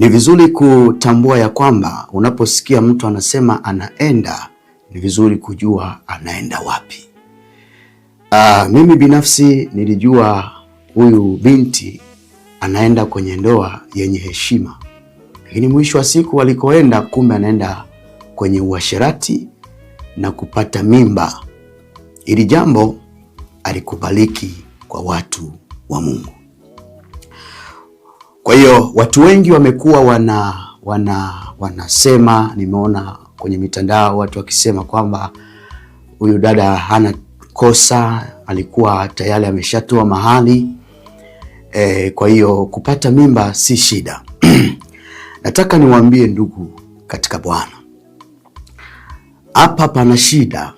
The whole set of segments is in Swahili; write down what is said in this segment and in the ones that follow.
Ni vizuri kutambua ya kwamba unaposikia mtu anasema anaenda, ni vizuri kujua anaenda wapi. Mimi binafsi nilijua huyu binti anaenda kwenye ndoa yenye heshima, lakini mwisho wa siku walikoenda, kumbe anaenda kwenye uasherati na kupata mimba. Hili jambo alikubaliki kwa watu wa Mungu. Kwa hiyo watu wengi wamekuwa wanasema, nimeona kwenye mitandao watu wakisema kwamba huyu dada hana kosa, alikuwa tayari ameshatoa mahali. Kwa hiyo kupata mimba si shida. Nataka niwaambie ndugu katika Bwana, hapa pana shida,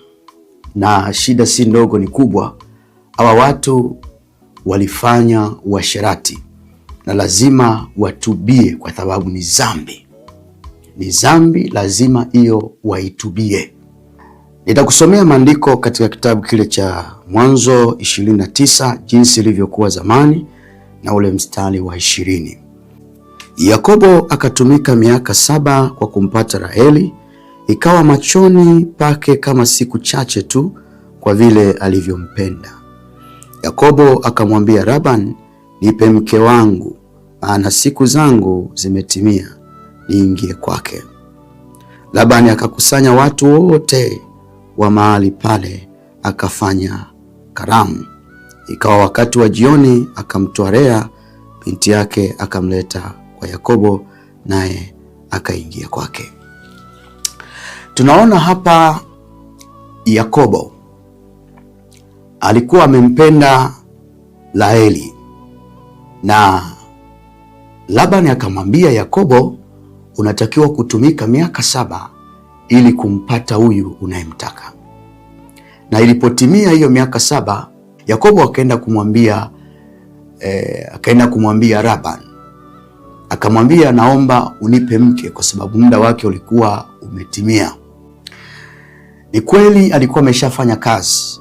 na shida si ndogo, ni kubwa. Hawa watu walifanya uasherati na lazima watubie, kwa sababu ni dhambi. Ni dhambi, lazima hiyo waitubie. Nitakusomea maandiko katika kitabu kile cha Mwanzo 29 jinsi ilivyokuwa zamani, na ule mstari wa 20. Yakobo akatumika miaka 7 kwa kumpata Raheli, ikawa machoni pake kama siku chache tu, kwa vile alivyompenda. Yakobo akamwambia Laban, nipe mke wangu, maana siku zangu zimetimia, niingie kwake. Labani akakusanya watu wote wa mahali pale, akafanya karamu. Ikawa wakati wa jioni, akamtoa Lea binti yake, akamleta kwa Yakobo, naye akaingia kwake. Tunaona hapa Yakobo alikuwa amempenda Raheli, na Labani akamwambia Yakobo, unatakiwa kutumika miaka 7 ili kumpata huyu unayemtaka. Na ilipotimia hiyo miaka 7, Yakobo akaenda kumwambia Laban, akamwambia, naomba unipe mke kwa sababu muda wake ulikuwa umetimia. Ni kweli alikuwa ameshafanya kazi,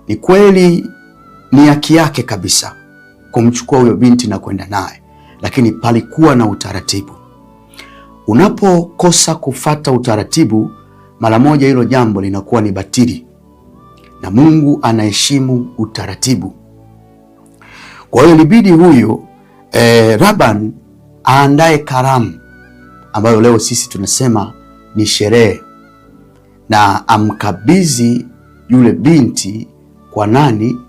ni kweli ni haki yake kabisa kumchukua huyo binti na kwenda naye, lakini palikuwa na utaratibu. Unapokosa kufata utaratibu, mara moja hilo jambo linakuwa ni batili, na Mungu anaheshimu utaratibu. Kwa hiyo ilibidi huyo Laban aandae karamu ambayo leo sisi tunasema ni sherehe, na amkabidhi yule binti kwa nani?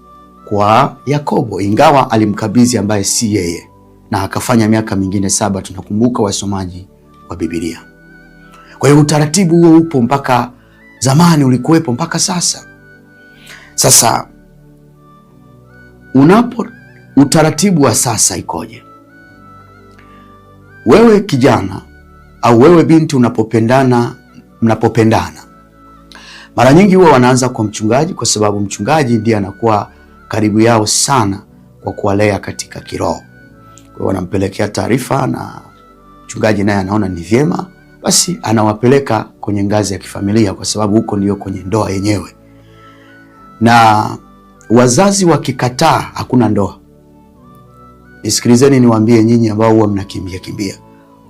Kwa Yakobo, ingawa alimkabidhi ambaye si yeye, na akafanya miaka mingine 7. Tunakumbuka wasomaji wa Biblia. Kwa hiyo utaratibu huo upo mpaka zamani, ulikuwepo mpaka sasa. Sasa utaratibu wa sasa ikoje? Wewe kijana au wewe binti mnapopendana, mara nyingi huwa wanaanza kwa mchungaji, kwa sababu mchungaji ndiye anakuwa karibu yao sana kwa kuwalea katika kiroho. Kwa hiyo wanampelekea taarifa, na mchungaji naye anaona ni vyema, basi anawapeleka kwenye ngazi ya kifamilia, kwa sababu huko ndio kwenye ndoa yenyewe. Na wazazi wakikataa, hakuna ndoa. Nisikilizeni niwaambie nyinyi ambao huwa mnakimbia.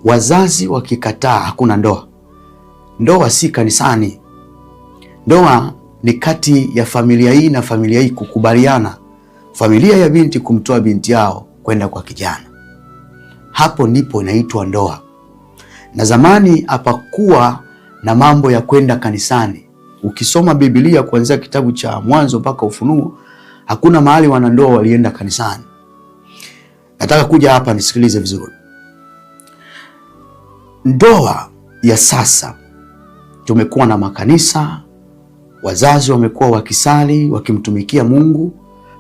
Wazazi wakikataa, hakuna ndoa. Ndoa si kanisani. Ndoa ni kati ya familia hii na familia hii kukubaliana, familia ya binti kumtoa binti yao kwenda kwa kijana. Hapo ndipo inaitwa ndoa. Na zamani hapakuwa na mambo ya kwenda kanisani. Ukisoma Biblia kuanzia kitabu cha Mwanzo mpaka Ufunuo, hakuna mahali wanandoa walienda kanisani. Nataka kuja hapa nisikilize vizuri. Ndoa ya sasa, tumekuwa na makanisa, wazazi wamekuwa wakisali, wakimtumikia Mungu,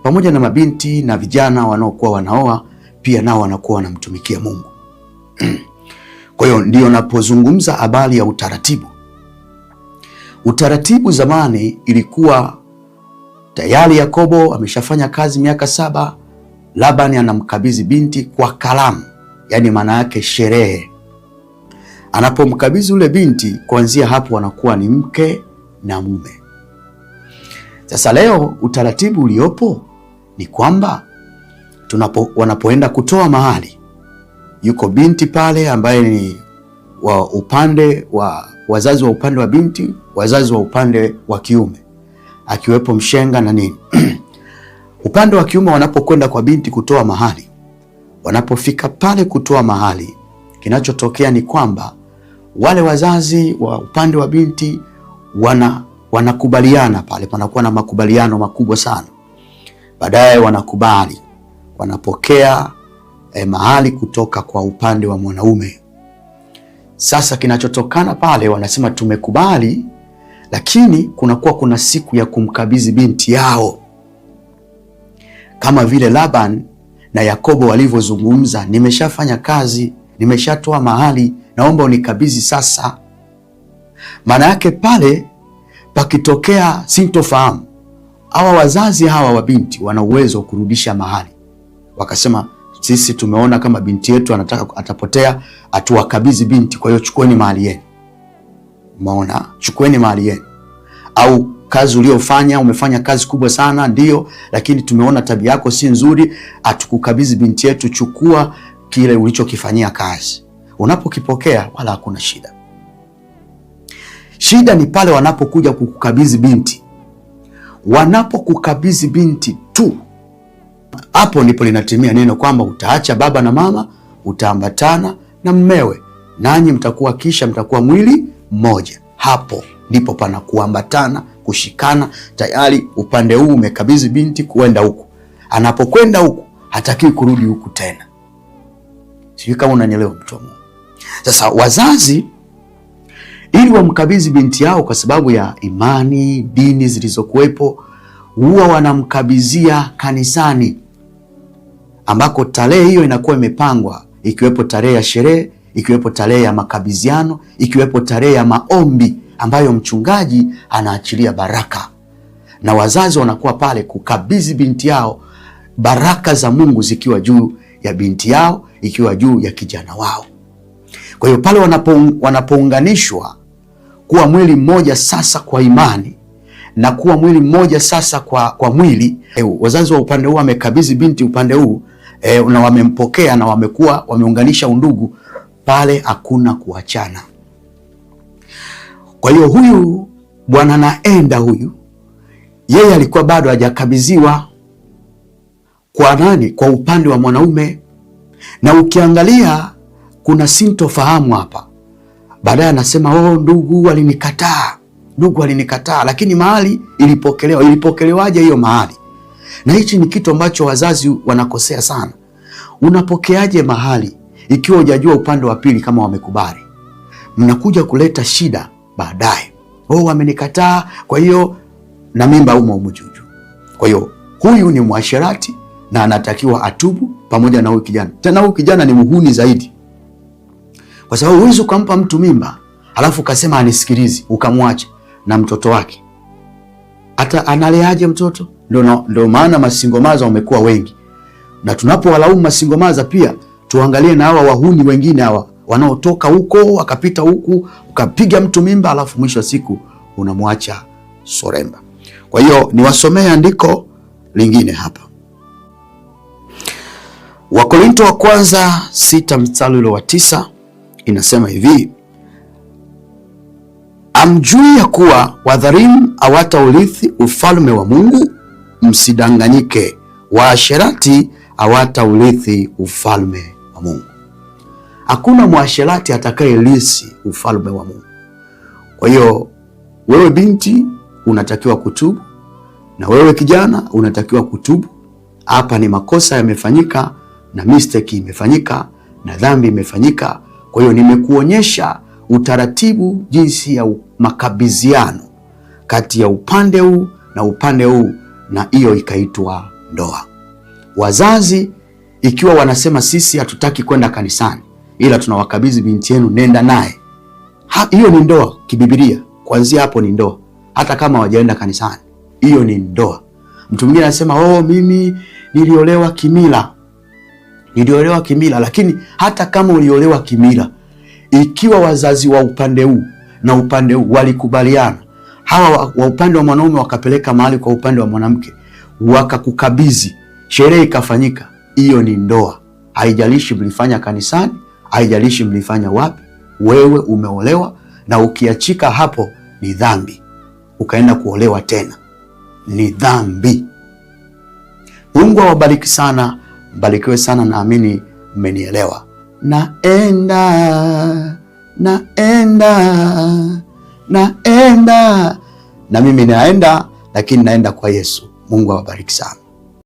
pamoja na mabinti na vijana wanaokuwa wanaoa pia nao wanakuwa wanamtumikia Mungu. Kwa hiyo ndio napozungumza habari ya utaratibu. Utaratibu zamani ilikuwa tayari Yakobo ameshafanya kazi miaka 7, Labani anamkabidhi binti kwa karamu, yani maana yake sherehe. Anapomkabidhi ule binti, kuanzia hapo wanakuwa ni mke na mume. Sasa leo utaratibu uliopo ni kwamba wanapoenda kutoa mahali, yuko binti pale ambaye ni wa upande wa wazazi wa upande wa binti, wazazi wa upande wa kiume, akiwepo mshenga na nini. Upande wa kiume wanapokwenda kwa binti kutoa mahali, wanapofika pale kutoa mahali, kinachotokea ni kwamba wale wazazi wa upande wa binti wanakubaliana pale, panakuwa na makubaliano makubwa sana. Baadaye wanakubali, wanapokea mahali kutoka kwa upande wa mwanaume. Sasa kinachotokana pale, wanasema tumekubali, lakini kuna siku ya kumkabidhi binti yao, kama vile Laban na Yakobo walivyozungumza, nimeshafanya kazi, nimeshatoa mahali, naomba unikabidhi sasa. Maana yake pale pakitokea sintofahamu, hawa wazazi hawa wa binti wana uwezo wa kurudisha mahali, wakasema sisi tumeona kama binti yetu atapotea, atuwakabidhi binti, kwa hiyo chukueni mahali yenu. Umeona, chukueni mahali yenu. Au kazi uliofanya, umefanya kazi kubwa sana, ndio, lakini tumeona tabia yako si nzuri, atukukabidhi binti yetu, chukua kile ulichokifanyia kazi. Unapokipokea wala hakuna shida. Shida ni pale wanapokuja kukukabidhi binti. Wanapokukabidhi binti tu, hapo ndipo linatimia neno kwamba utaacha baba na mama, utaambatana na mmewe, nanyi mtakuwa mwili mmoja. Hapo ndipo pana kuambatana, kushikana. Tayari upande huu umekabidhi binti kuenda huku, anapokwenda huku hatakiwi kurudi huku tena. Sijui kama unanielewa mtu wa Mungu. Sasa wazazi ili wamkabidhi binti yao, kwa sababu ya imani, dini zilizokuwepo, huwa wanamkabidhia kanisani, ambako tarehe hiyo inakuwa imepangwa, ikiwepo tarehe ya sherehe, ikiwepo tarehe ya makabidhiano, ikiwepo tarehe ya maombi ambayo mchungaji anaachilia baraka, na wazazi wanakuwa pale kukabidhi binti yao, baraka za Mungu zikiwa juu ya binti yao, ikiwa juu ya kijana wao. Kwa hiyo pale wanapounganishwa kuwa mwili mmoja sasa kwa imani na kuwa mwili mmoja sasa kwa mwili, wazazi wa upande huu wamekabidhi binti upande huu, na wamempokea na wameunganisha undugu, pale hakuna kuachana. Kwa hiyo huyu bwana naenda huyu, yeye alikuwa bado hajakabidhiwa kwa nani? Kwa upande wa mwanaume. Na ukiangalia kuna sintofahamu hapa. Baadaye anasema ndugu walinikataa, lakini mahali ilipokelewa. Ilipokelewaje hiyo mahali? Na hichi ni kitu ambacho wazazi wanakosea sana. Unapokeaje mahali ikiwa hujajua upande wa pili kama wamekubali? Mnakuja kuleta shida baadaye. Wamenikataa, kwa hiyo na mimba umo juju. Kwa hiyo huyu ni mwasherati na anatakiwa atubu pamoja na huyu kijana. Tena huyu kijana ni muhuni zaidi, kwa sababu huwezi ukampa mtu mimba alafu ukasema anisikilizi, ukamwacha na mtoto wake. Hata analeaje mtoto? Ndio maana masingomaza wamekuwa wengi, na tunapowalaumu masingomaza pia tuangalie na hawa wahuni wengine hawa wanaotoka huko wakapita huku ukapiga mtu mimba alafu mwisho wa siku unamwacha soremba. Kwa hiyo niwasomee andiko lingine hapa. Wakorinto wa kwanza 6 mstari ule wa 9 inasema hivi: amjui ya kuwa wadhalimu hawataurithi ufalme wa Mungu? Msidanganyike, waasherati hawataurithi ufalme wa Mungu. Hakuna mwasherati atakayerithi ufalme wa Mungu. Kwa hiyo wewe binti unatakiwa kutubu, na wewe kijana unatakiwa kutubu. Hapa ni makosa yamefanyika, na mistake imefanyika, na dhambi imefanyika. Kwa hiyo nimekuonyesha utaratibu jinsi ya makabidhiano kati ya upande huu na upande huu, na hiyo ikaitwa ndoa. Wazazi ikiwa wanasema sisi hatutaki kwenda kanisani, ila tunawakabidhi binti yenu, nenda naye, hiyo ni ndoa kibibilia. Kuanzia hapo ni ndoa, hata kama hawajaenda kanisani, hiyo ni ndoa. Mtu mwingine anasema mimi niliolewa kimila. Lakini hata kama uliolewa kimila, ikiwa wazazi wa upande huu na upande huu walikubaliana, hawa wa upande wa mwanaume wakapeleka mahali kwa upande wa mwanamke, wakakukabidhi, sherehe ikafanyika, hiyo ni ndoa. Haijalishi mlifanya kanisani haijalishi mlifanya wapi, wewe umeolewa, na ukiachika hapo ni dhambi. Ukaenda kuolewa tena ni dhambi. Mungu awabariki sana, mbarikiwe sana, naamini mmenielewa. Naenda na mimi naenda, lakini naenda kwa Yesu. Mungu awabariki sana.